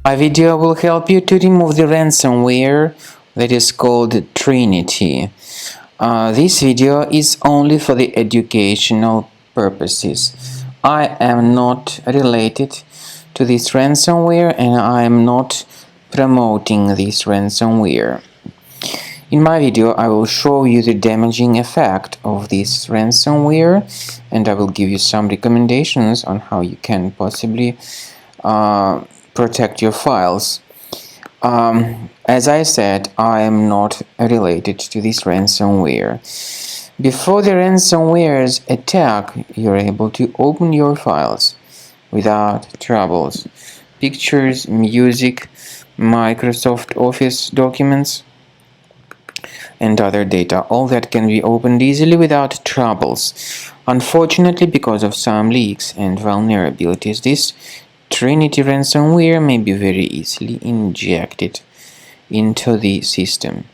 My video will help you to remove the ransomware that is called Trinity. This video is only for the educational purposes. I am not related to this ransomware and I am not promoting this ransomware. In my video, I will show you the damaging effect of this ransomware and I will give you some recommendations on how you can possibly protect your files. As I said, I am not related to this ransomware. Before the ransomware's attack, you're able to open your files without troubles. Pictures, music, Microsoft Office documents, and other data. All that can be opened easily without troubles. Unfortunately, because of some leaks and vulnerabilities, this Trinity ransomware may be very easily injected into the system.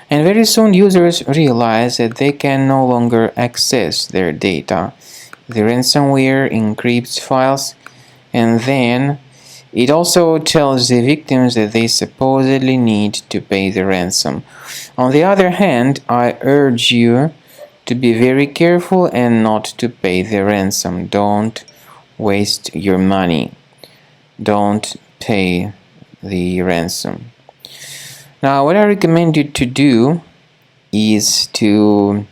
And very soon users realize that they can no longer access their data. The ransomware encrypts files and then it also tells the victims that they supposedly need to pay the ransom. On the other hand, I urge you to be very careful and not to pay the ransom. Don't waste your money. Don't pay the ransom. Now, what I recommend you to do is to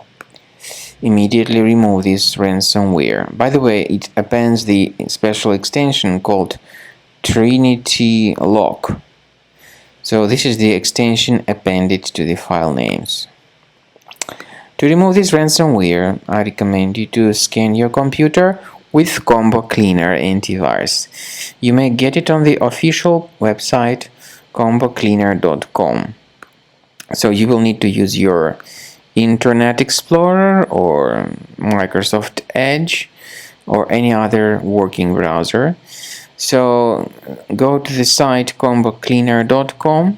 immediately remove this ransomware. By the way, it appends the special extension called Trinitylock. So this is the extension appended to the file names. To remove this ransomware, I recommend you to scan your computer with Cleaner Antivirus. You may get it on the official website combocleaner.com. So you will need to use your Internet Explorer or Microsoft Edge or any other working browser. So go to the site combocleaner.com,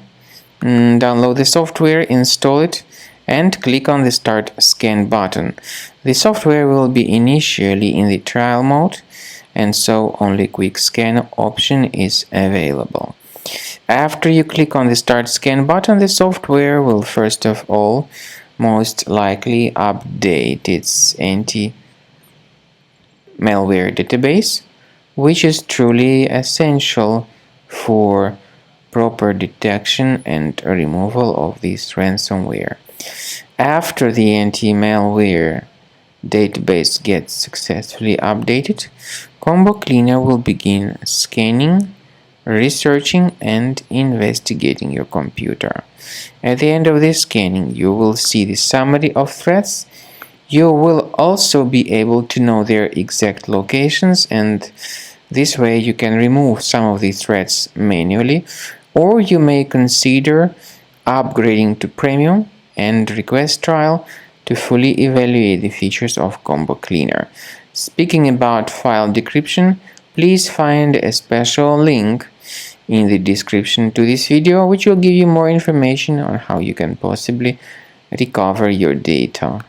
download the software, install it, and click on the Start Scan button. The software will be initially in the trial mode, and so only Quick Scan option is available. After you click on the Start Scan button, the software will first of all most likely update its anti-malware database, which is truly essential for proper detection and removal of this ransomware. After the anti-malware database gets successfully updated, Combo Cleaner will begin scanning, researching, and investigating your computer. At the end of this scanning, you will see the summary of threats. You will also be able to know their exact locations, and this way you can remove some of these threats manually, or you may consider upgrading to Premium and request trial to fully evaluate the features of Combo Cleaner. Speaking about file decryption, please find a special link in the description to this video, which will give you more information on how you can possibly recover your data.